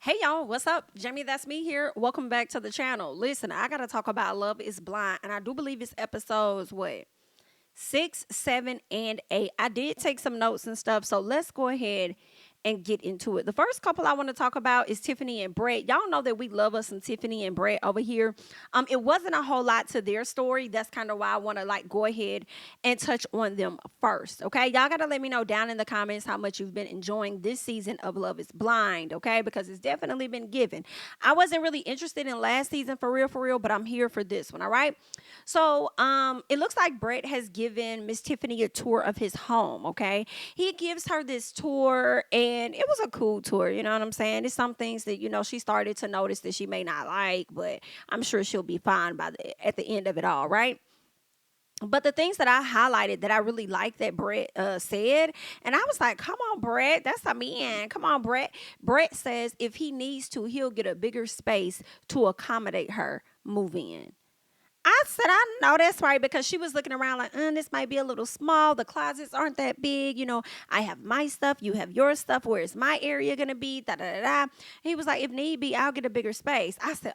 Hey y'all, what's up? JamiThatsMe here. Welcome back to the channel. Listen, I gotta talk about Love is Blind, and I do believe it's episodes what? 6, 7, and 8. I did take some notes and stuff, so let's go ahead and get into it. The first couple I want to talk about is Tiffany and Brett. Y'all know that we love us some Tiffany and Brett over here. It wasn't a whole lot to their story. That's kind of why I want to like go ahead and touch on them first. Okay, y'all gotta let me know down in the comments how much you've been enjoying this season of Love is Blind. Okay, because it's definitely been given. I wasn't really interested in last season for real, but I'm here for this one. All right. So it looks like Brett has given Miss Tiffany a tour of his home. Okay, he gives her this tour, and it was a cool tour. You know what I'm saying? It's some things that she started to notice that she may not like, but I'm sure she'll be fine at the end of it all, right? But the things that I highlighted that I really liked that Brett said, and I was like, come on, Brett, that's a man. Come on, Brett. Brett says if he needs to, he'll get a bigger space to accommodate her move in. I said, I know that's right, because she was looking around like, this might be a little small. The closets aren't that big. I have my stuff. You have your stuff. Where is my area going to be? Da, da, da, da. He was like, if need be, I'll get a bigger space. I said,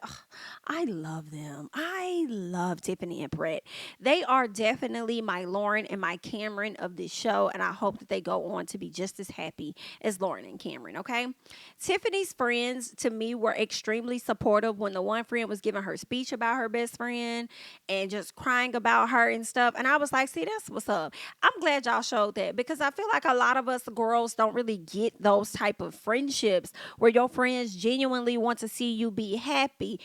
I love them. I love Tiffany and Brett. They are definitely my Lauren and my Cameron of this show. And I hope that they go on to be just as happy as Lauren and Cameron. Okay. Tiffany's friends to me were extremely supportive when the one friend was giving her speech about her best friend and just crying about her and stuff. And I was like, see, that's what's up. I'm glad y'all showed that, because I feel like a lot of us girls don't really get those type of friendships where your friends genuinely want to see you be happy.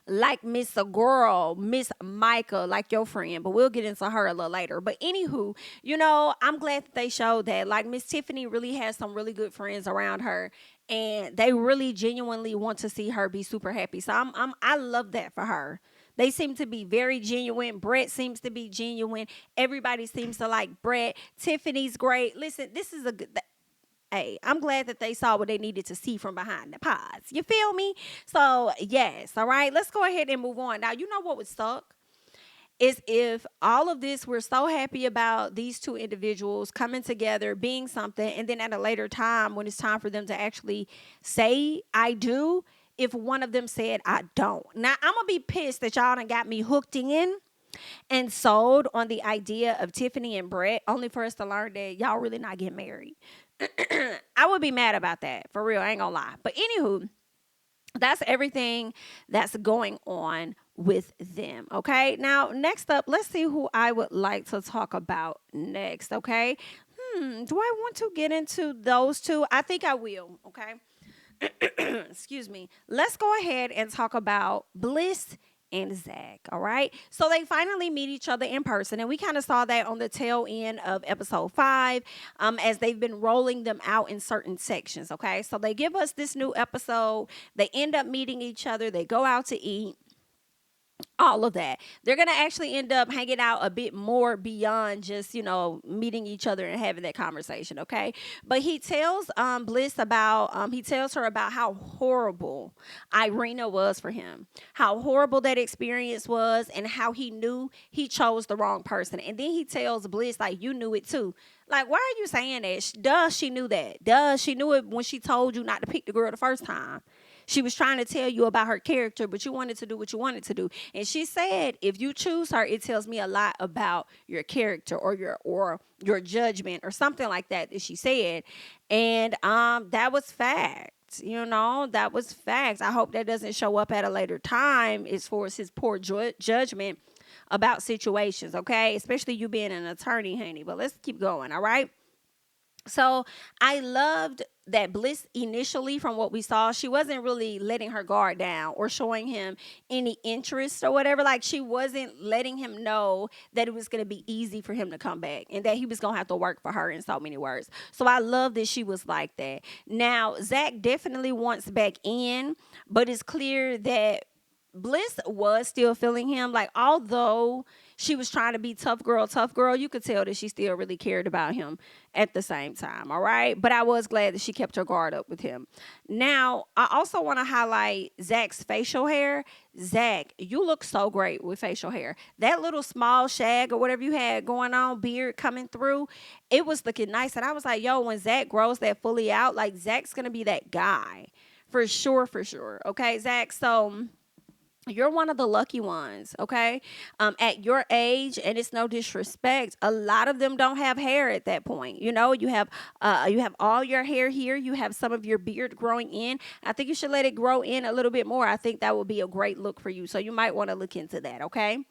Like Miss a girl, Miss Micah, like your friend, but we'll get into her a little later. But anywho, I'm glad that they showed that. Like Miss Tiffany really has some really good friends around her, and they really genuinely want to see her be super happy. So I love that for her. They seem to be very genuine. Brett seems to be genuine. Everybody seems to like Brett. Tiffany's great. Listen, this is a good. Hey, I'm glad that they saw what they needed to see from behind the pods. You feel me? So, yes. All right. Let's go ahead and move on. Now, you know what would suck? Is if all of this, we're so happy about these two individuals coming together, being something, and then at a later time, when it's time for them to actually say, I do, if one of them said, I don't. Now, I'm going to be pissed that y'all done got me hooked in and sold on the idea of Tiffany and Brett, only for us to learn that y'all really not getting married. I would be mad about that, for real. I ain't gonna lie. But anywho, that's everything that's going on with them. Okay. Now, next up, let's see who I would like to talk about next. Okay. Do I want to get into those two? I think I will. Okay. Excuse me. Let's go ahead and talk about Bliss and Zack. All right. So they finally meet each other in person. And we kind of saw that on the tail end of episode 5, as they've been rolling them out in certain sections. Okay. So they give us this new episode. They end up meeting each other. They go out to eat, all of that. They're going to actually end up hanging out a bit more beyond just, meeting each other and having that conversation. Okay. But he tells Bliss about, he tells her about how horrible Irina was for him, how horrible that experience was, and how he knew he chose the wrong person. And then he tells Bliss, like, you knew it too. Like, why are you saying that? Duh, she knew that. Duh, she knew it when she told you not to pick the girl the first time. She was trying to tell you about her character, but you wanted to do what you wanted to do. And she said, if you choose her, it tells me a lot about your character or your judgment or something like that she said. And that was fact. That was facts. I hope that doesn't show up at a later time as far as his poor judgment about situations, okay? Especially you being an attorney, honey. But let's keep going, all right? So I loved that Bliss initially, from what we saw, she wasn't really letting her guard down or showing him any interest or whatever. Like, she wasn't letting him know that it was going to be easy for him to come back and that he was going to have to work for her, in so many words. So I love that she was like that. Now, Zack definitely wants back in, but it's clear that Bliss was still feeling him. Like, although she was trying to be tough girl, you could tell that she still really cared about him at the same time. All right. But I was glad that she kept her guard up with him. Now, I also want to highlight Zach's facial hair. Zach, you look so great with facial hair. That little small shag or whatever you had going on, beard coming through, it was looking nice. And I was like, yo, when Zach grows that fully out, like Zach's going to be that guy. For sure, for sure. Okay, Zach. So you're one of the lucky ones, okay? At your age, and it's no disrespect, a lot of them don't have hair at that point. You have all your hair here. You have some of your beard growing in. I think you should let it grow in a little bit more. I think that would be a great look for you. So you might want to look into that, okay?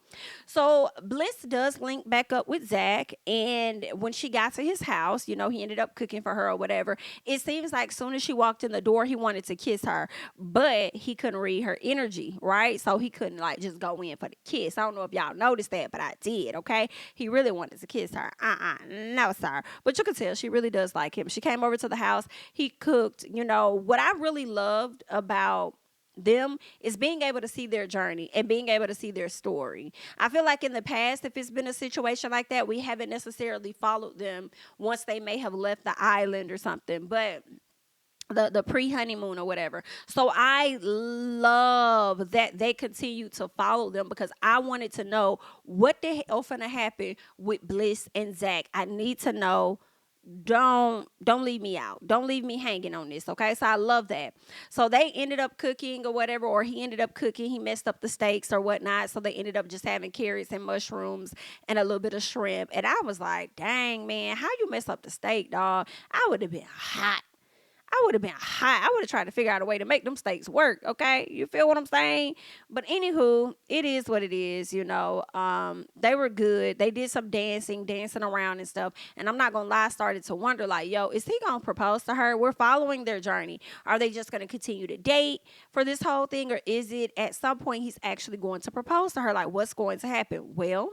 So Bliss does link back up with Zach, and when she got to his house, he ended up cooking for her or whatever. It seems like soon as she walked in the door, he wanted to kiss her, but he couldn't read her energy, right? So he couldn't like just go in for the kiss. I don't know if y'all noticed that, but I did, okay? He really wanted to kiss her. No, sir. But you could tell she really does like him. She came over to the house. He cooked. What I really loved about them is being able to see their journey and being able to see their story. I feel like in the past, if it's been a situation like that, we haven't necessarily followed them once they may have left the island or something, but the pre-honeymoon or whatever. So I love that they continue to follow them because I wanted to know what the hell finna happen with Bliss and Zach. I need to know. Don't leave me out. Don't leave me hanging on this. Okay. So I love that. So they ended up cooking or whatever, or he ended up cooking. He messed up the steaks or whatnot. So they ended up just having carrots and mushrooms and a little bit of shrimp. And I was like, dang, man, how you mess up the steak, dog? I would have been hot. I would have tried to figure out a way to make them steaks work. Okay. You feel what I'm saying? But anywho, it is what it is. They were good. They did some dancing around and stuff. And I'm not going to lie, I started to wonder like, yo, is he going to propose to her? We're following their journey. Are they just going to continue to date for this whole thing? Or is it at some point he's actually going to propose to her? Like what's going to happen? Well,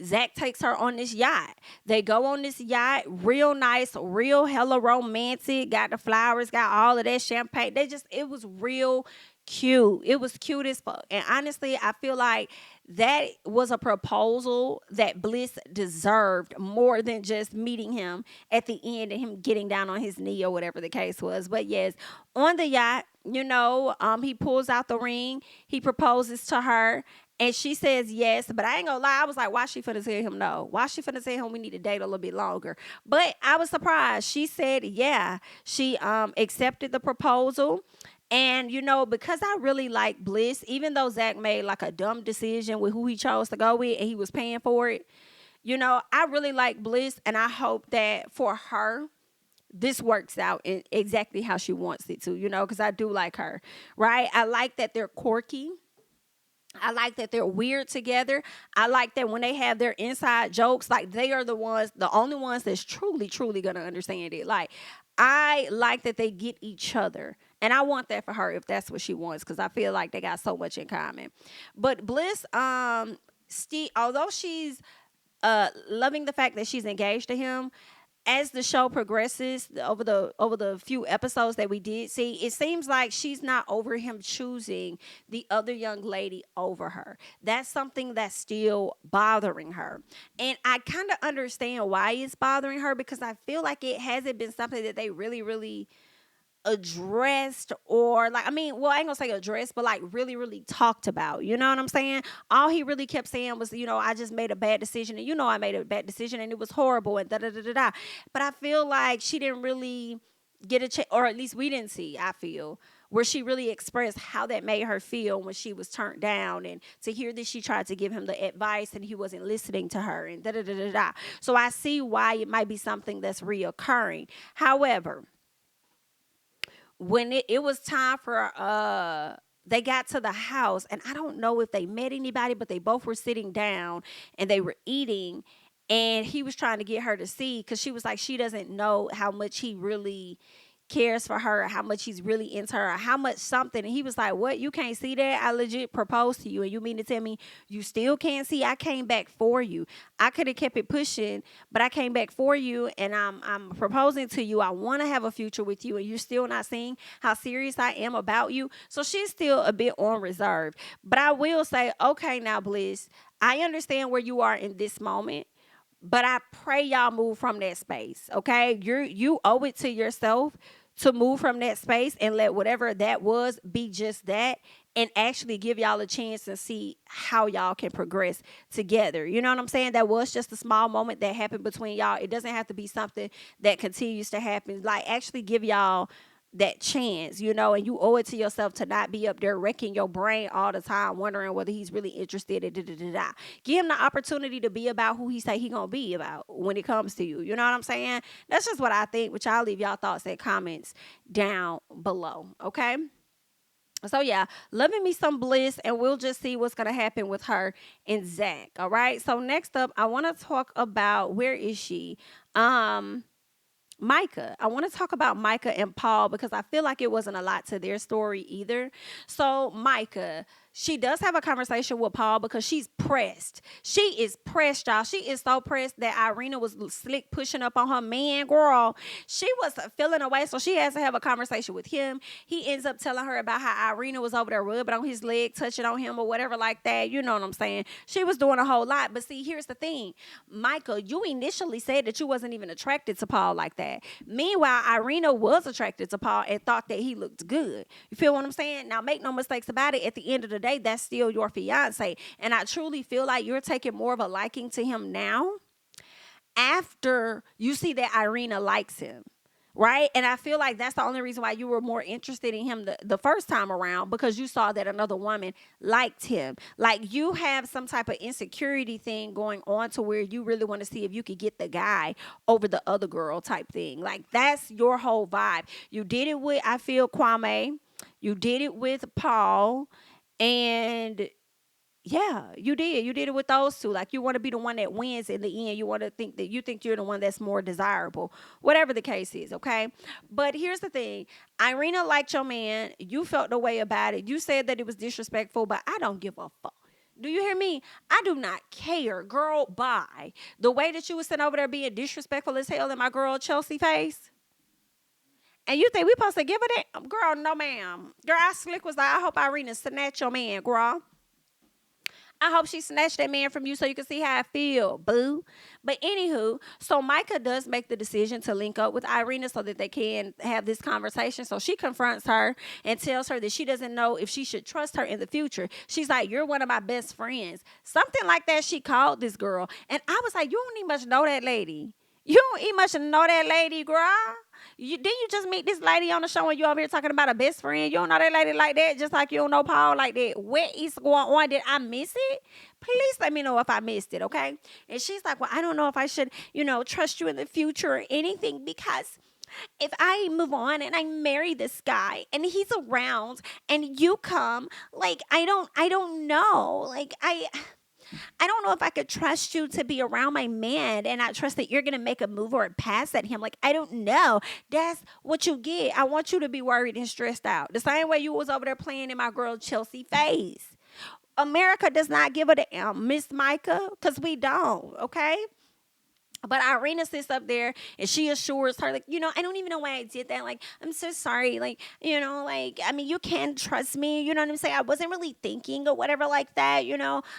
Zach takes her on this yacht. They go on this yacht, real nice, real hella romantic. Got the flowers, got all of that champagne. It was real cute. It was cute as fuck. And honestly, I feel like that was a proposal that Bliss deserved more than just meeting him at the end and him getting down on his knee or whatever the case was. But yes, on the yacht, he pulls out the ring. He proposes to her. And she says yes, but I ain't gonna lie. I was like, why she finna tell him no? Why she finna tell him we need to date a little bit longer? But I was surprised. She said yeah. She accepted the proposal. And, because I really like Bliss, even though Zach made like a dumb decision with who he chose to go with and he was paying for it, I really like Bliss. And I hope that for her, this works out in exactly how she wants it to, because I do like her, right? I like that they're quirky. I like that they're weird together. I like that when they have their inside jokes, like they are the only ones that's truly, truly going to understand it. Like, I like that they get each other. And I want that for her if that's what she wants, because I feel like they got so much in common. But Bliss, although she's loving the fact that she's engaged to him, as the show progresses over the few episodes that we did see, it seems like she's not over him choosing the other young lady over her. That's something that's still bothering her. And I kind of understand why it's bothering her, because I feel like it hasn't been something that they really, really addressed, or I ain't gonna say addressed, but like really, really talked about. You know what I'm saying? All he really kept saying was, I just made a bad decision, and I made a bad decision, and it was horrible, and da da da da da. But I feel like she didn't really get a chance, or at least we didn't see, I feel, where she really expressed how that made her feel when she was turned down, and to hear that she tried to give him the advice and he wasn't listening to her, and da da da da da. So I see why it might be something that's reoccurring. However, when it was time for they got to the house, and I don't know if they met anybody, but they both were sitting down and they were eating, and he was trying to get her to see, because she was like, she doesn't know how much he really cares for her, how much he's really into her, how much something. And he was like, what? You can't see that? I legit proposed to you. And you mean to tell me you still can't see? I came back for you. I could have kept it pushing, but I came back for you and I'm proposing to you. I want to have a future with you. And you're still not seeing how serious I am about you. So she's still a bit on reserve. But I will say, okay, now, Bliss, I understand where you are in this moment. But I pray y'all move from that space, okay? You owe it to yourself to move from that space and let whatever that was be just that, and actually give y'all a chance and see how y'all can progress together. You know what I'm saying? That was just a small moment that happened between y'all. It doesn't have to be something that continues to happen. Like, actually give y'all that chance, and you owe it to yourself to not be up there wrecking your brain all the time, wondering whether he's really interested in da. Give him the opportunity to be about who he say he gonna be about when it comes to you. You know what I'm saying? That's just what I think, which I'll leave y'all thoughts and comments down below, okay? So yeah, loving me some Bliss, and we'll just see what's gonna happen with her and Zack. All right. So next up, I want to talk about, where is she? Micah. I want to talk about Micah and Paul because I feel like it wasn't a lot to their story either. So Micah, she does have a conversation with Paul because she's pressed. She is pressed, y'all. She is so pressed that Irina was slick pushing up on her man, girl. She was feeling away, so she has to have a conversation with him. He ends up telling her about how Irina was over there rubbing on his leg, touching on him or whatever like that. You know what I'm saying? She was doing a whole lot. But see, here's the thing. Micah, you initially said that you wasn't even attracted to Paul like that. Meanwhile, Irina was attracted to Paul and thought that he looked good. You feel what I'm saying? Now, make no mistakes about it. At the end of the day, that's still your fiance. And I truly feel like you're taking more of a liking to him now after you see that Irina likes him. Right? And I feel like that's the only reason why you were more interested in him the first time around, because you saw that another woman liked him. Like, you have some type of insecurity thing going on to where you really want to see if you could get the guy over the other girl type thing. Like, that's your whole vibe. You did it with, I feel, Kwame. You did it with Paul. And yeah, you did. You did it with those two. Like, you want to be the one that wins in the end. You want to think that you think you're the one that's more desirable, whatever the case is, okay? But here's the thing. Irina liked your man. You felt the way about it. You said that it was disrespectful, but I don't give a fuck. Do you hear me? I do not care, girl. Bye. The way that you was sitting over there being disrespectful as hell in my girl Chelsea face. And you think we supposed to give her that? Girl, no ma'am. Girl, I slick was like, I hope Irina snatch your man, girl. I hope she snatched that man from you so you can see how I feel, boo. But anywho, so Micah does make the decision to link up with Irina so that they can have this conversation. So she confronts her and tells her that she doesn't know if she should trust her in the future. She's like, you're one of my best friends. Something like that she called this girl. And I was like, you don't even much know that lady. You don't even much know that lady, girl. Didn't you just meet this lady on the show and you over here talking about a best friend? You don't know that lady like that, just like you don't know Paul like that. What is going on? Did I miss it? Please let me know if I missed it, okay? And she's like, well, I don't know if I should, trust you in the future or anything, because if I move on and I marry this guy and he's around and you come, like, I don't know. Like, I don't know if I could trust you to be around my man and I trust that you're going to make a move or a pass at him. Like, I don't know. That's what you get. I want you to be worried and stressed out. The same way you was over there playing in my girl Chelsea face. America does not give a damn, Miss Micah, because we don't, okay? But Irina sits up there and she assures her, like, I don't even know why I did that. Like, I'm so sorry. Like, I mean, you can trust me. You know what I'm saying? I wasn't really thinking or whatever like that,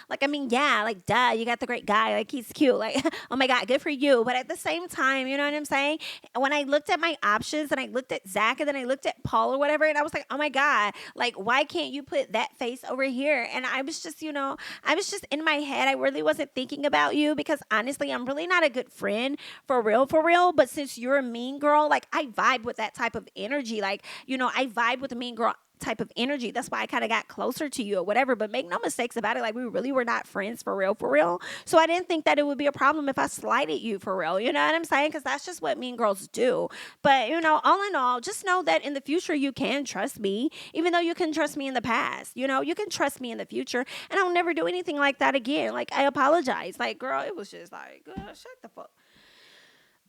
Like, I mean, yeah, like, duh, you got the great guy. Like, he's cute. Like, oh my God, good for you. But at the same time, you know what I'm saying? When I looked at my options and I looked at Zach and then I looked at Paul or whatever, and I was like, oh my God, like, why can't you put that face over here? And I was just, I was just in my head. I really wasn't thinking about you because honestly, I'm really not a good friend for real, but since you're a mean girl, like, I vibe with that type of energy. Like, I vibe with a mean girl type of energy. That's why I kind of got closer to you or whatever. But make no mistakes about it, like, we really were not friends for real. So I didn't think that it would be a problem if I slighted you for real. You know what I'm saying? Because that's just what mean girls do. But all in all, just know that in the future you can trust me, even though you can trust me in the past. You can trust me in the future, and I'll never do anything like that again. Like, I apologize. Like, girl, it was just like, shut the fuck.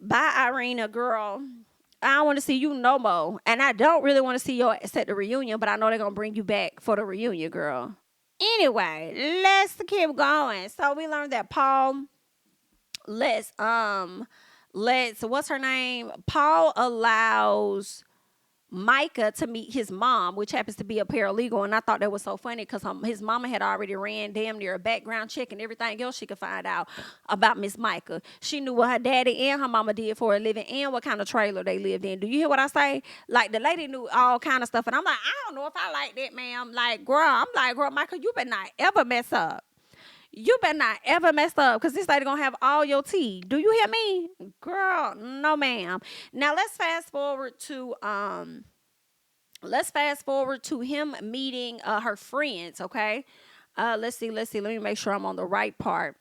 Bye, Irina, girl. I don't want to see you no more. And I don't really want to see your ass at the reunion, but I know they're going to bring you back for the reunion, girl. Anyway, let's keep going. So we learned that Paul let's what's her name? Paul allows Micah to meet his mom, which happens to be a paralegal. And I thought that was so funny because his mama had already ran damn near a background check and everything else she could find out about Miss Micah. She knew what her daddy and her mama did for a living and what kind of trailer they lived in. Do you hear what I say? Like, the lady knew all kind of stuff. And I'm like, I don't know if I like that, ma'am. Like, girl, Micah, you better not ever mess up. You better not ever mess up because this lady gonna have all your tea. Do you hear me? Girl, no ma'am. Now let's fast forward to him meeting her friends, okay? Let's see. Let me make sure I'm on the right part.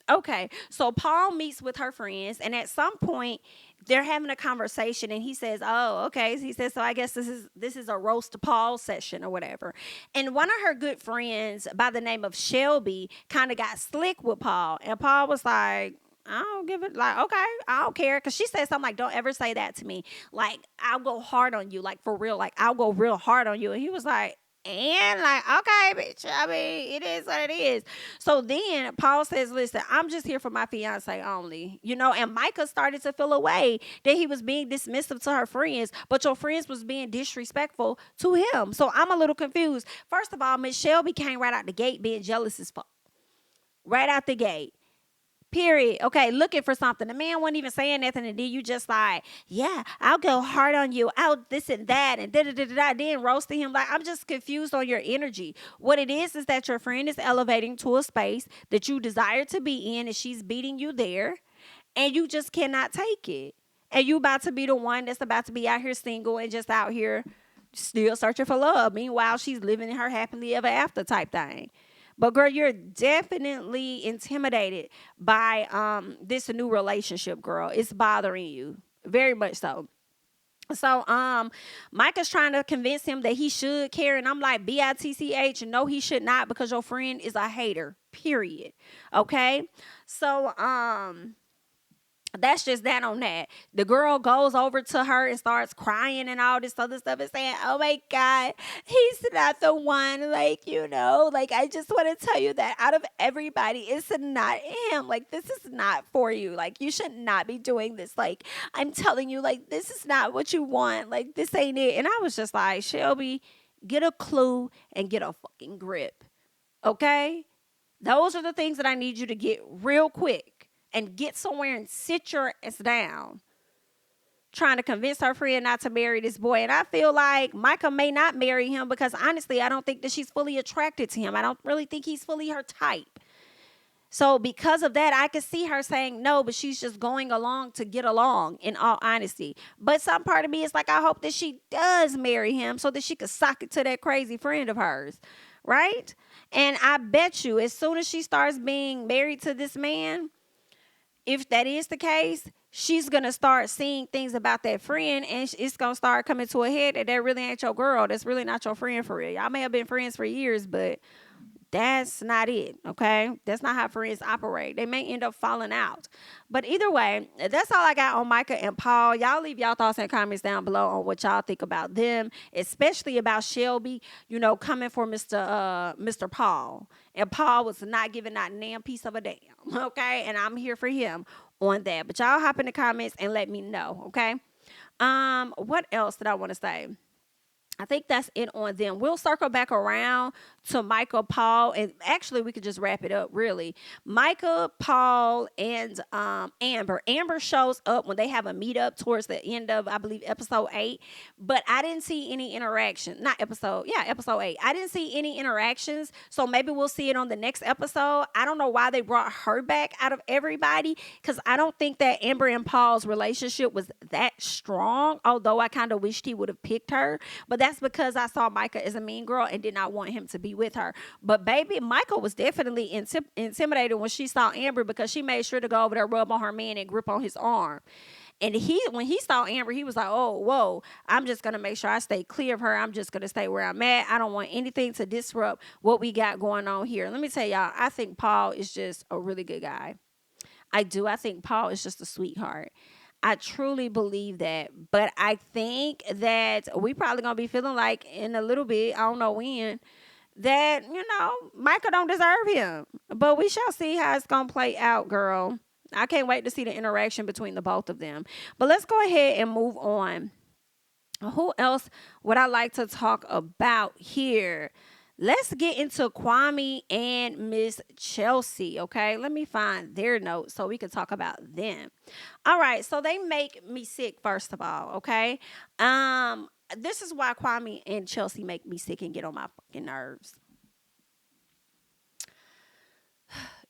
Okay, so Paul meets with her friends, and at some point, they're having a conversation, and he says, "Oh, okay." He says, "So I guess this is a roast to Paul session or whatever." And one of her good friends by the name of Shelby kind of got slick with Paul, and Paul was like, I don't give it, like, okay, I don't care. Cause she said something like, don't ever say that to me. Like, I'll go hard on you, like for real. Like, I'll go real hard on you. And he was like, and like, okay, bitch. I mean, it is what it is. So then Paul says, listen, I'm just here for my fiance only, and Micah started to feel a way that he was being dismissive to her friends, but your friends was being disrespectful to him. So I'm a little confused. First of all, Miss Shelby came right out the gate being jealous as fuck. Right out the gate. Period. Okay, looking for something. The man wasn't even saying nothing, and then you just like, yeah, I'll go hard on you. I'll this and that, and da da da da. Then roasting him. Like, I'm just confused on your energy. What it is that your friend is elevating to a space that you desire to be in, and she's beating you there, and you just cannot take it. And you about to be the one that's about to be out here single and just out here still searching for love. Meanwhile, she's living in her happily ever after type thing. But girl, you're definitely intimidated by this new relationship, girl. It's bothering you. Very much so. So Micah's trying to convince him that he should care. And I'm like, bitch, no, he should not, because your friend is a hater. Period. Okay. So that's just that on that. The girl goes over to her and starts crying and all this other stuff and saying, oh my God, he's not the one. Like, like, I just want to tell you that out of everybody, it's not him. Like, this is not for you. Like, you should not be doing this. Like, I'm telling you, like, this is not what you want. Like, this ain't it. And I was just like, Shelby, get a clue and get a fucking grip. Okay? Those are the things that I need you to get real quick. And get somewhere and sit your ass down. Trying to convince her friend not to marry this boy. And I feel like Micah may not marry him because honestly, I don't think that she's fully attracted to him. I don't really think he's fully her type. So because of that, I could see her saying no, but she's just going along to get along, in all honesty. But some part of me is like, I hope that she does marry him so that she could sock it to that crazy friend of hers. Right? And I bet you as soon as she starts being married to this man, if that is the case, she's going to start seeing things about that friend, and it's going to start coming to a head that really ain't your girl. That's really not your friend for real. Y'all may have been friends for years, but that's not it, okay? That's not how friends operate. They may end up falling out. But either way, that's all I got on Micah and Paul. Y'all leave y'all thoughts and comments down below on what y'all think about them, especially about Shelby, coming for Mr. Paul. And Paul was not giving that damn piece of a damn, okay? And I'm here for him on that. But y'all hop in the comments and let me know, okay? What else did I want to say? I think that's it on them. We'll circle back around to Micah, Paul, and actually we could just wrap it up, really. Micah, Paul, and Amber. Amber shows up when they have a meetup towards the end of, I believe, episode 8. But I didn't see any interaction. Episode 8. I didn't see any interactions, so maybe we'll see it on the next episode. I don't know why they brought her back out of everybody, because I don't think that Amber and Paul's relationship was that strong, although I kind of wished he would have picked her. But that's because I saw Micah as a mean girl and did not want him to be with her. But baby, Micah was definitely intimidated when she saw Amber, because she made sure to go over there, rub on her man, and grip on his arm. And when he saw Amber, he was like, oh, whoa, I'm just going to make sure I stay clear of her. I'm just going to stay where I'm at. I don't want anything to disrupt what we got going on here. Let me tell y'all, I think Paul is just a really good guy. I do. I think Paul is just a sweetheart. I truly believe that. But I think that we probably gonna be feeling like in a little bit, I don't know when, that, Micah don't deserve him. But we shall see how it's gonna play out, girl. I can't wait to see the interaction between the both of them. But let's go ahead and move on. Who else would I like to talk about here? Let's get into Kwame and Miss Chelsea, okay? Let me find their notes so we can talk about them. All right, so they make me sick, first of all, okay? This is why Kwame and Chelsea make me sick and get on my fucking nerves.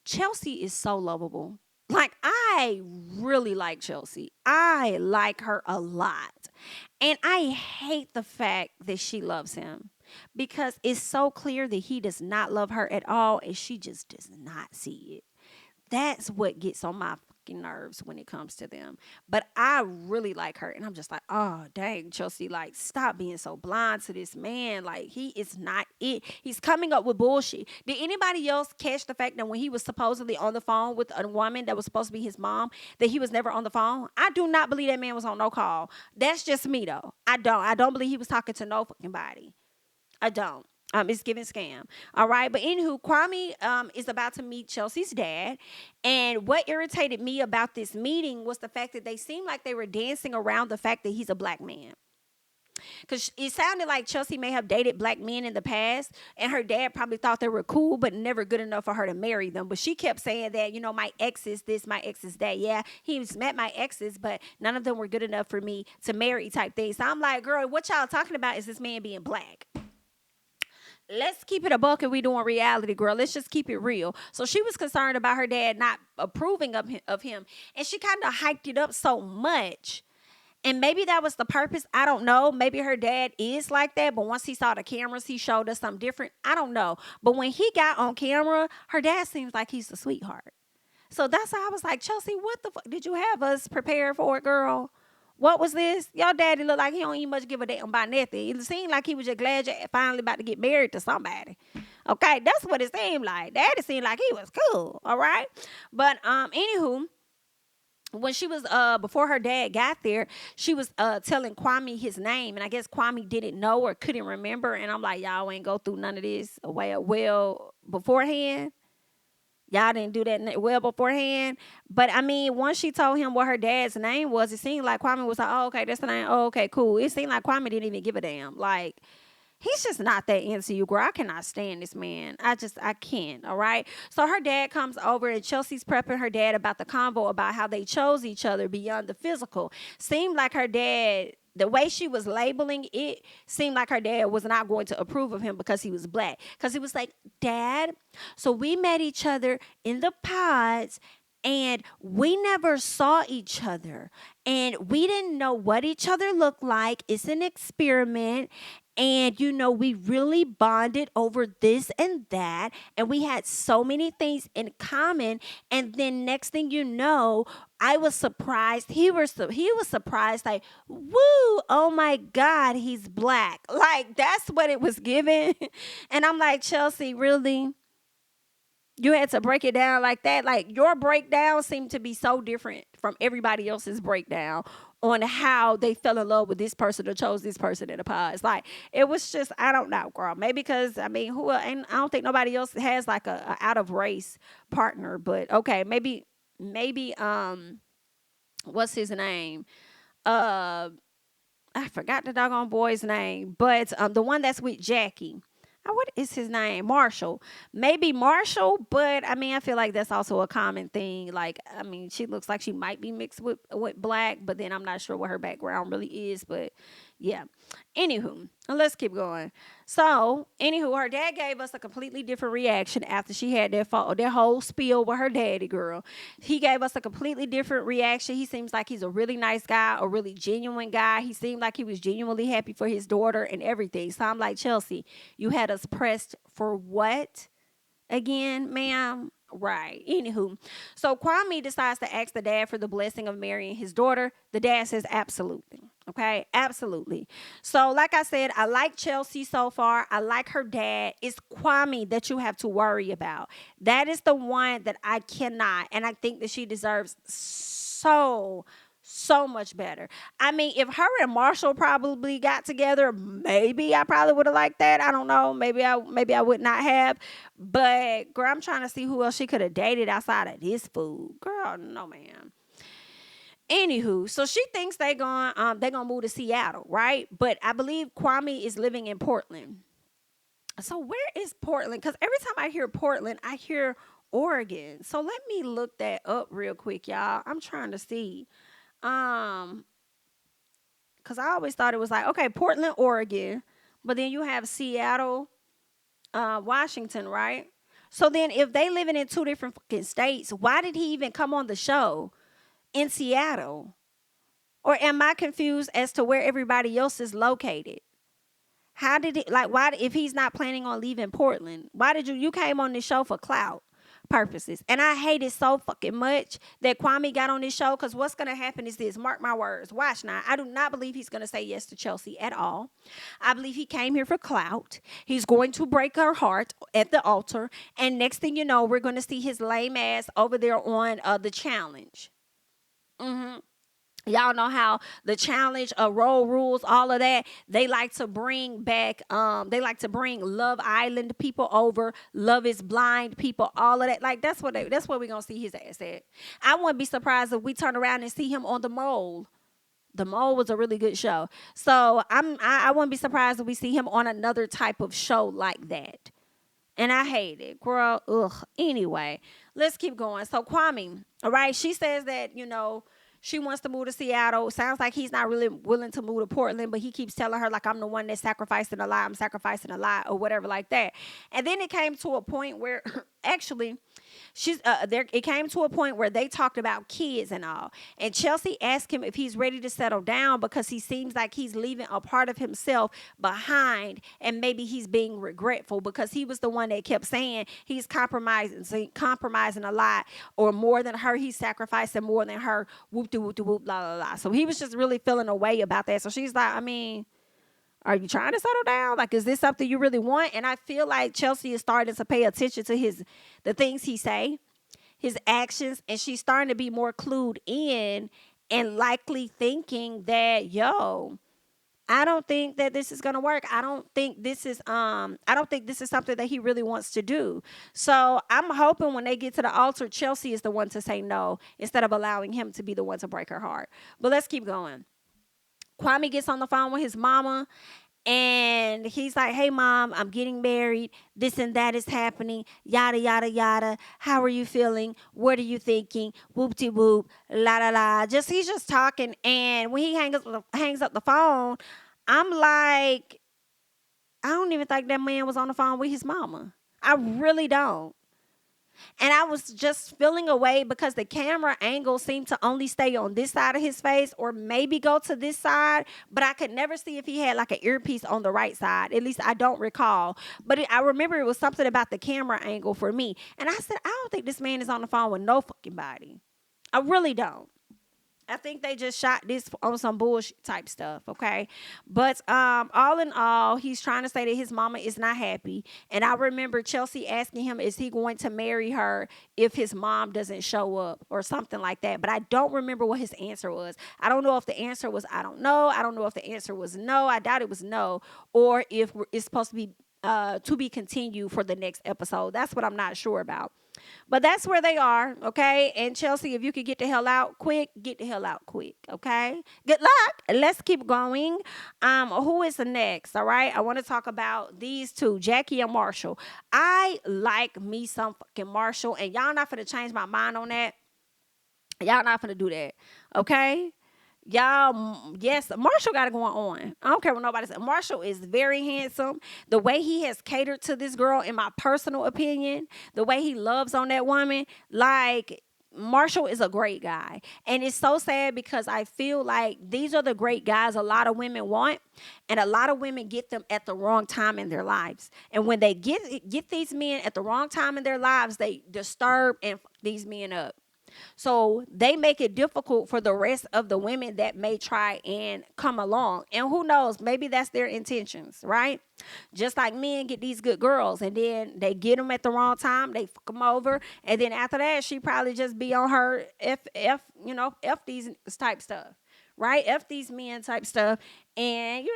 Chelsea is so lovable. Like, I really like Chelsea. I like her a lot. And I hate the fact that she loves him because it's so clear that he does not love her at all and she just does not see it. That's what gets on my fucking nerves when it comes to them. But I really like her. And I'm just like, oh, dang, Chelsea, like, stop being so blind to this man. Like, he is not it. He's coming up with bullshit. Did anybody else catch the fact that when he was supposedly on the phone with a woman that was supposed to be his mom, that he was never on the phone? I do not believe that man was on no call. That's just me, though. I don't believe he was talking to no fucking body. I don't. It's giving scam. All right. But anywho, Kwame is about to meet Chelsea's dad. And what irritated me about this meeting was the fact that they seemed like they were dancing around the fact that he's a black man. Because it sounded like Chelsea may have dated black men in the past, and her dad probably thought they were cool, but never good enough for her to marry them. But she kept saying that, my ex is this, my ex is that. Yeah, he's met my exes, but none of them were good enough for me to marry type thing. So I'm like, girl, what y'all talking about is this man being black. Let's keep it a buck and we doing reality, girl. Let's just keep it real. So she was concerned about her dad not approving of him. And she kind of hyped it up so much. And maybe that was the purpose. I don't know. Maybe her dad is like that. But once he saw the cameras, he showed us something different. I don't know. But when he got on camera, her dad seems like he's a sweetheart. So that's why I was like, Chelsea, what the fuck? Did you have us prepared for it, girl? What was this? Your daddy looked like he don't even much give a damn about nothing. It seemed like he was just glad you're finally about to get married to somebody. Okay, that's what it seemed like. Daddy seemed like he was cool. All right, but anywho, when she was before her dad got there, she was telling Kwame his name, and I guess Kwame didn't know or couldn't remember. And I'm like, y'all ain't go through none of this well beforehand. Y'all didn't do that well beforehand. But I mean, once she told him what her dad's name was, it seemed like Kwame was like, oh, okay, that's the name. Oh, okay, cool. It seemed like Kwame didn't even give a damn. Like, he's just not that into you, girl. I cannot stand this man. I can't, all right? So her dad comes over and Chelsea's prepping her dad about the convo about how they chose each other beyond the physical. Seemed like her dad, the way she was labeling it, seemed like her dad was not going to approve of him because he was black. Because he was like, Dad, so we met each other in the pods and we never saw each other and we didn't know what each other looked like. It's an experiment. And, we really bonded over this and that. And we had so many things in common. And then next thing you know, I was surprised. He was surprised, like, woo, oh my God, he's black. Like, that's what it was given. And I'm like, Chelsea, really? You had to break it down like that? Like, your breakdown seemed to be so different from everybody else's breakdown on how they fell in love with this person or chose this person in the past. Like, it was just, I don't know, girl. Maybe because, I mean, and I don't think nobody else has like a out of race partner, but okay, maybe, what's his name? I forgot the doggone boy's name, but the one that's with Jackie. What is his name? Marshall. Maybe Marshall, but I mean, I feel like that's also a common thing. Like, I mean, she looks like she might be mixed with black, but then I'm not sure what her background really is. But yeah. Anywho, let's keep going. So, her dad gave us a completely different reaction after she had that whole spiel with her daddy, girl. He gave us a completely different reaction. He seems like he's a really nice guy, a really genuine guy. He seemed like he was genuinely happy for his daughter and everything. So I'm like, Chelsea, you had us pressed for what again, ma'am? Right. Anywho, so Kwame decides to ask the dad for the blessing of marrying his daughter. The dad says absolutely. Okay, absolutely. So like I said, I like Chelsea so far. I like her dad. It's Kwame that you have to worry about. That is the one that I cannot. And I think that she deserves so So much better. I mean, if her and Marshall probably got together, maybe I probably would have liked that. I don't know. Maybe I would not have. But girl, I'm trying to see who else she could have dated outside of this fool. Girl, no man. Anywho, so she thinks they gonna move to Seattle, right? But I believe Kwame is living in Portland. So where is Portland? Because every time I hear Portland, I hear Oregon. So let me look that up real quick, y'all. I'm trying to see. Um, because I always thought it was like, okay, Portland, Oregon, but then you have Seattle, Washington, right? So then if they living in two different fucking states, why did he even come on the show in Seattle? Or am I confused as to where everybody else is located? How did it, like, why, if he's not planning on leaving Portland, why did you came on this show for clout purposes? And I hate it so fucking much that Kwame got on this show, because what's going to happen is this, mark my words, watch now. I do not believe he's going to say yes to Chelsea at all. I believe he came here for clout. He's going to break her heart at the altar. And next thing you know, we're going to see his lame ass over there on the challenge. Y'all know how the challenge, role rules, all of that, they like to bring back, they like to bring Love Island people over, Love is Blind people, all of that. Like, that's what we're gonna see his ass at. I wouldn't be surprised if we turn around and see him on The Mole. The Mole was a really good show. So I wouldn't be surprised if we see him on another type of show like that. And I hate it, girl. Ugh. Anyway, let's keep going. So Kwame, all right, she says that, she wants to move to Seattle. Sounds like he's not really willing to move to Portland, but he keeps telling her, like, I'm the one that's sacrificing a lot. I'm sacrificing a lot, or whatever like that. And then it came to a point where actually it came to a point where they talked about kids and all. And Chelsea asked him if he's ready to settle down, because he seems like he's leaving a part of himself behind, and maybe he's being regretful because he was the one that kept saying he's compromising a lot, or more than her. He's sacrificing more than her. Whoop de whoop de whoop, la la la. So he was just really feeling a way about that. So she's like, I mean, are you trying to settle down? Like, is this something you really want? And I feel like Chelsea is starting to pay attention to the things he say, his actions, and she's starting to be more clued in, and likely thinking that, I don't think that this is gonna work. I don't think this is something that he really wants to do. So I'm hoping when they get to the altar, Chelsea is the one to say no, instead of allowing him to be the one to break her heart. But let's keep going. Kwame gets on the phone with his mama, and he's like, hey, mom, I'm getting married. This and that is happening. Yada, yada, yada. How are you feeling? What are you thinking? Whoop-de-whoop. La, la, la. He's just talking. And when he hangs up the phone, I'm like, I don't even think that man was on the phone with his mama. I really don't. And I was just feeling away because the camera angle seemed to only stay on this side of his face, or maybe go to this side, but I could never see if he had like an earpiece on the right side. At least I don't recall. But I remember it was something about the camera angle for me. And I said, I don't think this man is on the phone with no fucking body. I really don't. I think they just shot this on some bullshit type stuff, okay? But all in all, he's trying to say that his mama is not happy. And I remember Chelsea asking him, is he going to marry her if his mom doesn't show up, or something like that. But I don't remember what his answer was. I don't know if the answer was I don't know. I don't know if the answer was no. I doubt it was no. Or if it's supposed to be continued for the next episode. That's what I'm not sure about. But that's where they are, okay? And Chelsea, if you could get the hell out quick, get the hell out quick, okay? Good luck. Let's keep going. Who is the next, all right? I want to talk about these two, Jackie and Marshall. I like me some fucking Marshall, and y'all not finna change my mind on that. Y'all not finna do that, okay? Y'all, yes, Marshall got it going on. I don't care what nobody says. Marshall is very handsome. The way he has catered to this girl, in my personal opinion, the way he loves on that woman, like, Marshall is a great guy. And it's so sad because I feel like these are the great guys a lot of women want, and a lot of women get them at the wrong time in their lives. And when they get these men at the wrong time in their lives, they disturb and fuck these men up. So they make it difficult for the rest of the women that may try and come along. And who knows, maybe that's their intentions, right? Just like men get these good girls and then they get them at the wrong time, they fuck them over, and then after that, she probably just be on her F these type stuff, right? F these men type stuff. And,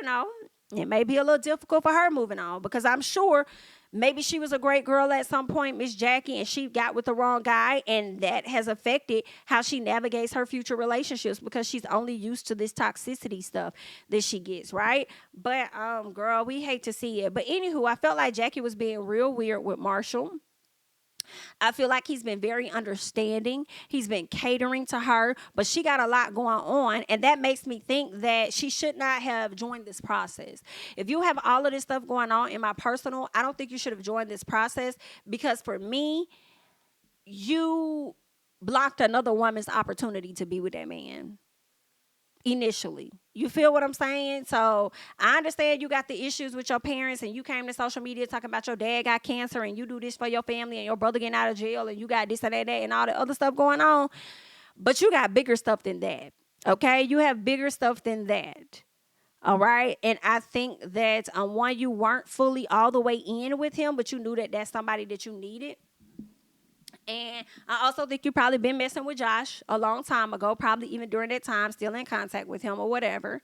it may be a little difficult for her moving on because I'm sure maybe she was a great girl at some point, Miss Jackie, and she got with the wrong guy, and that has affected how she navigates her future relationships because she's only used to this toxicity stuff that she gets, right? But girl, we hate to see it. But anywho, I felt like Jackie was being real weird with Marshall. I feel like he's been very understanding. He's been catering to her, but she got a lot going on. And that makes me think that she should not have joined this process. If you have all of this stuff going on in my personal, I don't think you should have joined this process because for me, you blocked another woman's opportunity to be with that man initially. You feel what I'm saying? So I understand you got the issues with your parents and you came to social media talking about your dad got cancer and you do this for your family and your brother getting out of jail and you got this and that and all the other stuff going on. But you got bigger stuff than that. Okay? You have bigger stuff than that. All right. And I think that one, you weren't fully all the way in with him, but you knew that that's somebody that you needed. And I also think you probably been messing with Josh a long time ago, probably even during that time, still in contact with him or whatever.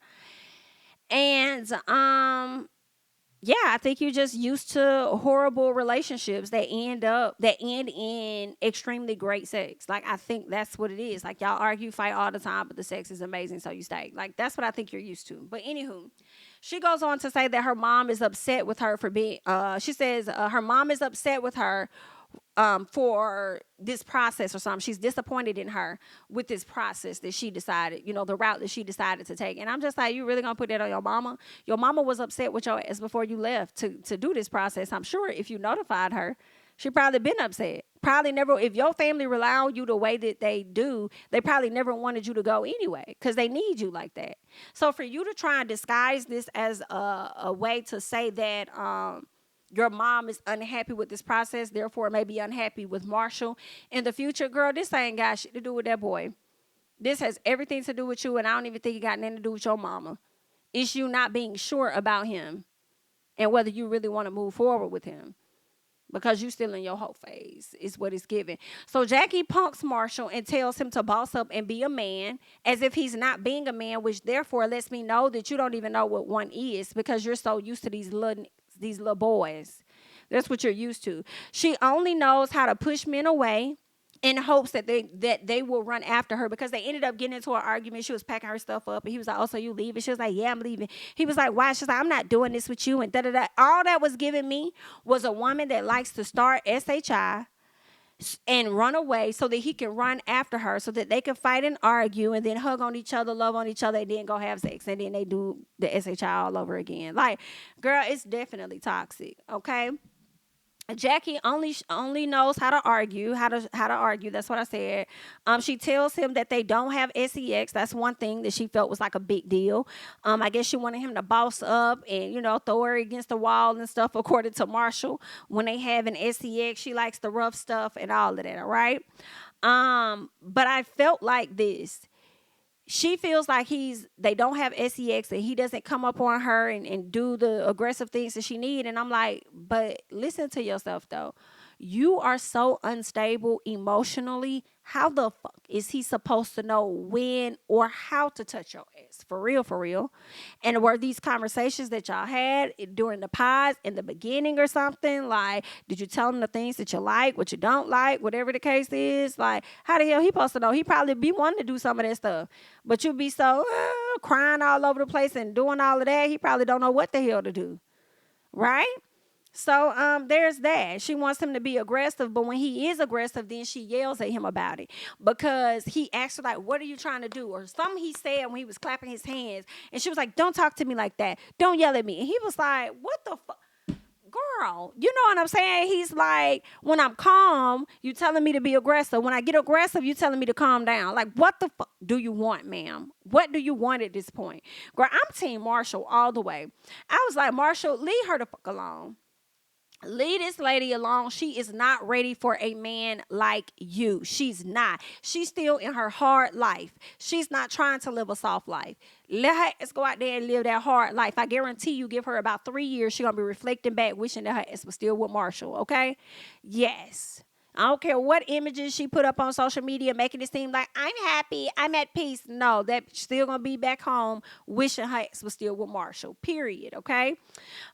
And yeah, I think you're just used to horrible relationships that end in extremely great sex. Like I think that's what it is. Like y'all argue, fight all the time, but the sex is amazing, so you stay. Like that's what I think you're used to. But anywho, she goes on to say that her mom is upset with her for being. She says her mom is upset with her for this process or something. She's disappointed in her with this process that she decided, the route that she decided to take. And I'm just like, you really gonna put that on your mama? Your mama was upset with your ass before you left to do this process. I'm sure if you notified her, she probably been upset. Probably never, if your family rely on you the way that they do, they probably never wanted you to go anyway because they need you like that. So for you to try and disguise this as a way to say that, your mom is unhappy with this process, therefore may be unhappy with Marshall in the future. Girl, this ain't got shit to do with that boy. This has everything to do with you, and I don't even think it got nothing to do with your mama. It's you not being sure about him and whether you really want to move forward with him because you still in your whole phase is what it's giving. So Jackie punks Marshall and tells him to boss up and be a man as if he's not being a man, which therefore lets me know that you don't even know what one is because you're so used to these little boys. That's what you're used to. She only knows how to push men away in hopes that they will run after her because they ended up getting into an argument. She was packing her stuff up and he was like, oh, so you leaving? She was like, yeah, I'm leaving. He was like, why? She's like, I'm not doing this with you and da-da-da. All that was giving me was a woman that likes to start SHI and run away so that he can run after her so that they can fight and argue and then hug on each other, love on each other, and then go have sex. And then they do the SHI all over again. Like, girl, it's definitely toxic, okay? Jackie only knows how to argue, how to argue. That's what I said. She tells him that they don't have sex. That's one thing that she felt was like a big deal. I guess she wanted him to boss up and throw her against the wall and stuff. According to Marshall, when they have an sex, she likes the rough stuff and all of that. All right. But I felt like this. She feels like they don't have sex and he doesn't come up on her and do the aggressive things that she need. And I'm like, but listen to yourself though. You are so unstable emotionally. How the fuck is he supposed to know when or how to touch your ass? For real, for real. And were these conversations that y'all had during the pods in the beginning or something? Like, did you tell him the things that you like, what you don't like, whatever the case is? Like, how the hell he supposed to know? He probably be wanting to do some of that stuff. But you be so crying all over the place and doing all of that. He probably don't know what the hell to do. Right? So there's that. She wants him to be aggressive, but when he is aggressive, then she yells at him about it because he asked her, like, what are you trying to do? Or something he said when he was clapping his hands. And she was like, don't talk to me like that. Don't yell at me. And he was like, what the fuck? Girl, you know what I'm saying? He's like, when I'm calm, you telling me to be aggressive. When I get aggressive, you telling me to calm down. Like, what the fuck do you want, ma'am? What do you want at this point? Girl, I'm Team Marshall all the way. I was like, Marshall, leave her the fuck alone. Leave this lady alone. She is not ready for a man like you. She's not. She's still in her hard life. She's not trying to live a soft life. Let her ass go out there and live that hard life. I guarantee you, give her about 3 years, she's going to be reflecting back, wishing that her ass was still with Marshall, okay? Yes. I don't care what images she put up on social media, making it seem like I'm happy, I'm at peace. No, that's still gonna be back home, wishing her ex was still with Marshall. Period. Okay.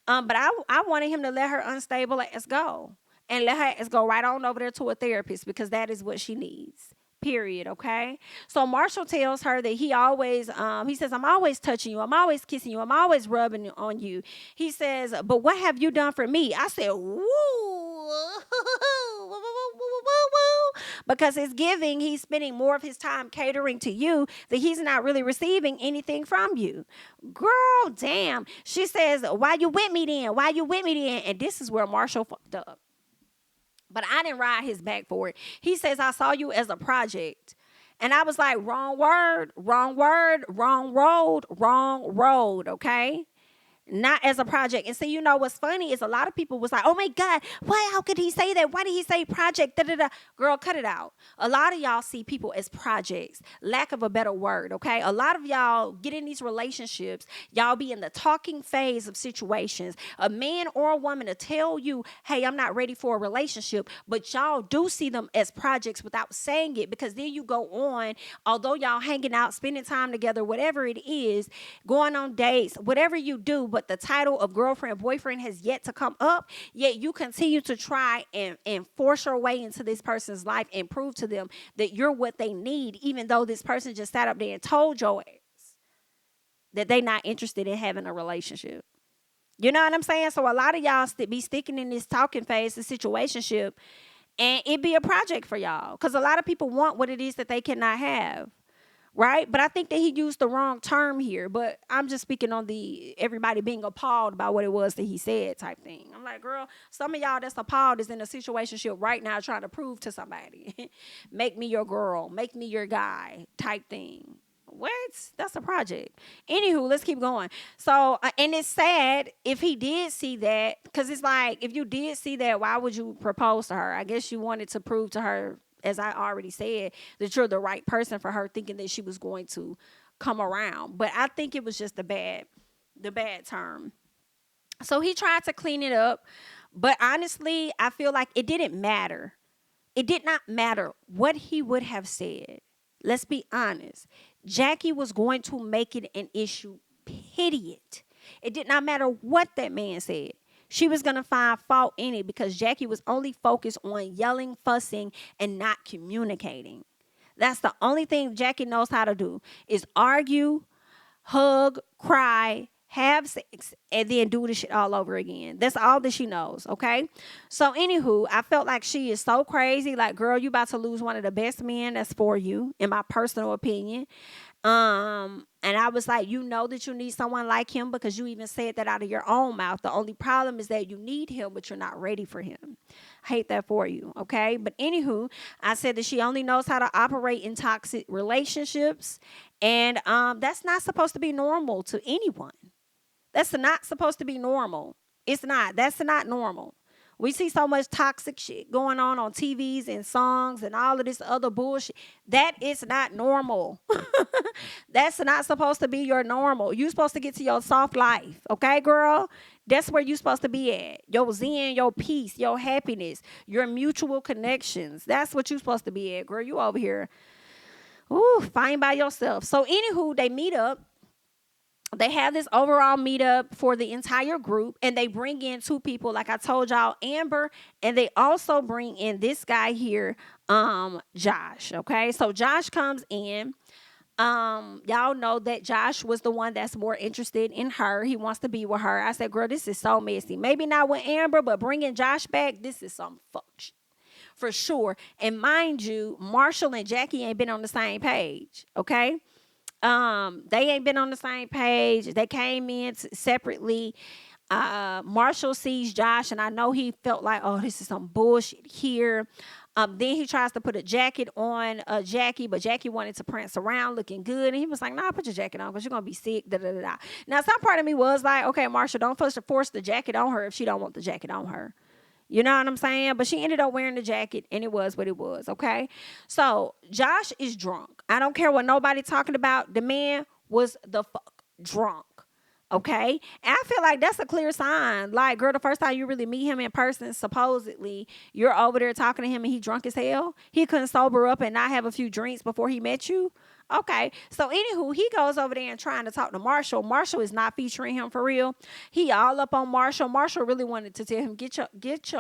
But I wanted him to let her unstable ass go and let her ass go right on over there to a therapist because that is what she needs. Period. Okay. So Marshall tells her that he says, I'm always touching you. I'm always kissing you. I'm always rubbing on you. He says, but what have you done for me? I said, woo. Because it's giving, he's spending more of his time catering to you that he's not really receiving anything from you. Girl, damn. She says, why you with me then? Why you with me then? And this is where Marshall fucked up. But I didn't ride his back for it. He says, I saw you as a project. And I was like, wrong word, wrong word, wrong road, okay? Not as a project. And see, you know what's funny is a lot of people was like, oh my God, why, how could he say that? Why did he say project? Da, da, da. Girl, cut it out. A lot of y'all see people as projects, lack of a better word, okay? A lot of y'all get in these relationships, y'all be in the talking phase of situations. A man or a woman to tell you, hey, I'm not ready for a relationship, but y'all do see them as projects without saying it, because then you go on, although y'all hanging out, spending time together, whatever it is, going on dates, whatever you do, but the title of girlfriend, boyfriend has yet to come up, yet you continue to try and force your way into this person's life and prove to them that you're what they need, even though this person just sat up there and told your ass that they not interested in having a relationship. You know what I'm saying? So a lot of y'all be sticking in this talking phase, the situationship, and it be a project for y'all, because a lot of people want what it is that they cannot have. Right? But I think that he used the wrong term here. But I'm just speaking on the everybody being appalled by what it was that he said type thing. I'm like, girl, some of y'all that's appalled is in a situationship right now trying to prove to somebody, make me your girl, make me your guy type thing. What? That's a project. Anywho, let's keep going. So, and it's sad if he did see that, because it's like, if you did see that, why would you propose to her? I guess you wanted to prove to her, as I already said, that you're the right person for her, thinking that she was going to come around. But I think it was just the bad term. So he tried to clean it up. But honestly, I feel like it didn't matter. It did not matter what he would have said. Let's be honest. Jackie was going to make it an issue, period. It did not matter what that man said. She was going to find fault in it because Jackie was only focused on yelling, fussing, and not communicating. That's the only thing Jackie knows how to do, is argue, hug, cry, have sex, and then do the shit all over again. That's all that she knows, okay? So, anywho, I felt like she is so crazy. Like, girl, you about to lose one of the best men that's for you, in my personal opinion. And I was like, you know that you need someone like him because you even said that out of your own mouth. The only problem is that you need him, but you're not ready for him. I hate that for you, okay? But anywho, I said that she only knows how to operate in toxic relationships, and that's not supposed to be normal to anyone. That's not supposed to be normal. It's not. That's not normal. We see so much toxic shit going on TVs and songs and all of this other bullshit. That is not normal. That's not supposed to be your normal. You're supposed to get to your soft life. Okay, girl? That's where you're supposed to be at. Your zen, your peace, your happiness, your mutual connections. That's what you're supposed to be at, girl. You over here, fine by yourself. So, anywho, they meet up. They have this overall meetup for the entire group, and they bring in two people, like I told y'all, Amber, and they also bring in this guy here, Josh. Okay, so Josh comes in. Y'all know that Josh was the one that's more interested in her. He wants to be with her. I said, girl, this is so messy. Maybe not with Amber, but bringing Josh back, this is some fuck shit for sure. And mind you, Marshall and Jackie ain't been on the same page. Okay. They ain't been on the same page. They came in separately. Marshall sees Josh, and I know he felt like, oh, this is some bullshit here. Then he tries to put a jacket on Jackie, but Jackie wanted to prance around looking good. And he was like, nah, put your jacket on because you're going to be sick. Da, da, da, da. Now, some part of me was like, okay, Marshall, don't force the jacket on her if she don't want the jacket on her. You know what I'm saying? But she ended up wearing the jacket, and it was what it was, okay? So Josh is drunk. I don't care what nobody talking about. The man was the fuck drunk. Okay. And I feel like that's a clear sign. Like, girl, the first time you really meet him in person, supposedly, you're over there talking to him and he drunk as hell. He couldn't sober up and not have a few drinks before he met you. Okay. So, anywho, he goes over there and trying to talk to Marshall. Marshall is not featuring him for real. He all up on Marshall. Marshall really wanted to tell him, get your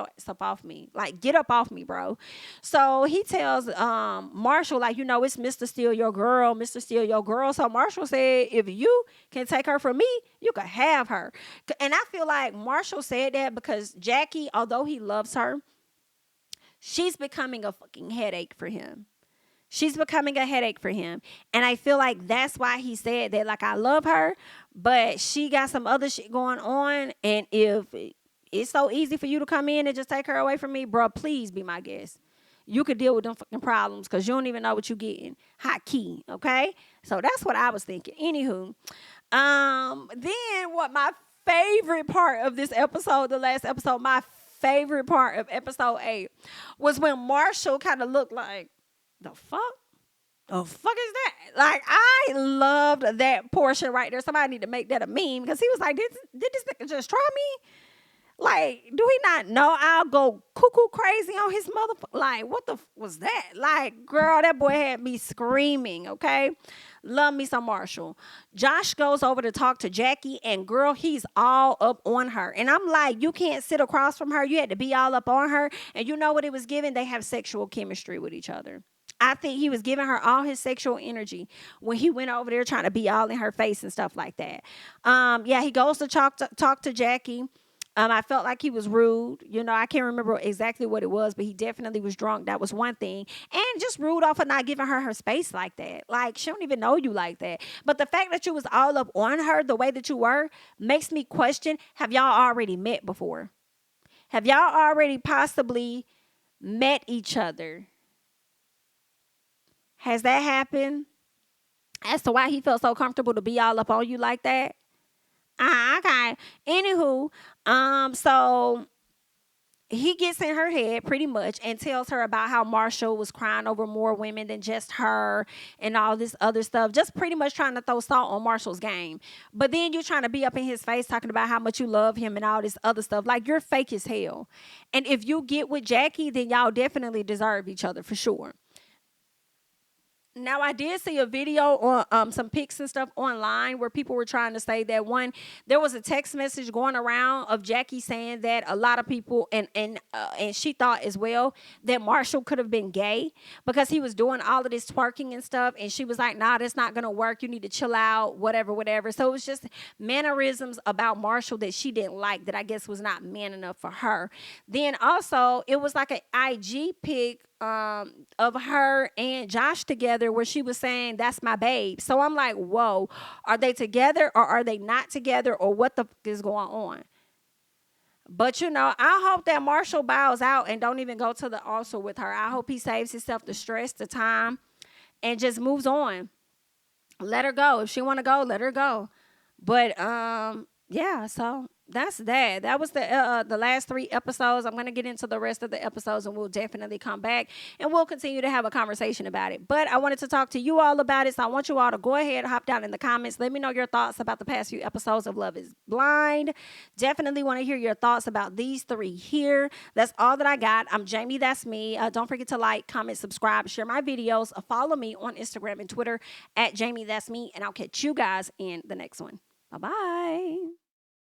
ass up off me. Like, get up off me, bro. So he tells Marshall, like, it's Mr. Steal Your Girl, Mr. Steal Your Girl. So Marshall said, if you can take her from me, you can have her. And I feel like Marshall said that because Jackie, although he loves her, she's becoming a fucking headache for him. She's becoming a headache for him. And I feel like that's why he said that, like, I love her, but she got some other shit going on. And if it's so easy for you to come in and just take her away from me, bro, please be my guest. You could deal with them fucking problems because you don't even know what you're getting. Hot key, okay? So that's what I was thinking. Anywho, then what my favorite part of this episode, the last episode, my favorite part of episode 8 was when Marshall kind of looked like, the fuck? The fuck is that? Like, I loved that portion right there. Somebody need to make that a meme because he was like, did this nigga just try me? Like, do he not know I'll go cuckoo crazy on his motherfucker? Like, what the was that? Like, girl, that boy had me screaming, okay? Love me some Marshall. Josh goes over to talk to Jackie, and girl, he's all up on her. And I'm like, you can't sit across from her. You had to be all up on her. And you know what it was giving? They have sexual chemistry with each other. I think he was giving her all his sexual energy when he went over there trying to be all in her face and stuff like that. Yeah, he goes to talk to Jackie. I felt like he was rude. I can't remember exactly what it was, but he definitely was drunk. That was one thing. And just rude off of not giving her space like that. Like, she don't even know you like that. But the fact that you was all up on her the way that you were makes me question, have y'all already met before? Have y'all already possibly met each other? Has that happened? As to why he felt so comfortable to be all up on you like that? Okay. Anywho, so he gets in her head pretty much and tells her about how Marshall was crying over more women than just her and all this other stuff. Just pretty much trying to throw salt on Marshall's game. But then you're trying to be up in his face talking about how much you love him and all this other stuff. Like, you're fake as hell. And if you get with Jackie, then y'all definitely deserve each other for sure. Now, I did see a video on some pics and stuff online where people were trying to say that there was a text message going around of Jackie saying that a lot of people, and she thought as well, that Marshall could have been gay because he was doing all of this twerking and stuff. And she was like, nah, that's not going to work. You need to chill out, whatever, whatever. So it was just mannerisms about Marshall that she didn't like that I guess was not man enough for her. Then also, it was like an IG pic of her and Josh together where she was saying, that's my babe. So I'm like, whoa, are they together or are they not together or what the fuck is going on? But I hope that Marshall bows out and don't even go to the altar with her. I hope he saves himself the stress, the time, and just moves on. Let her go. If she want to go, let her go. But yeah, so that's that. That was the last 3 episodes. I'm going to get into the rest of the episodes, and we'll definitely come back, and we'll continue to have a conversation about it. But I wanted to talk to you all about it, so I want you all to go ahead, hop down in the comments. Let me know your thoughts about the past few episodes of Love is Blind. Definitely want to hear your thoughts about these 3 here. That's all that I got. I'm Jamie, that's me. Don't forget to like, comment, subscribe, share my videos. Follow me on Instagram and Twitter at JamiThatsMe, and I'll catch you guys in the next one. Bye-bye.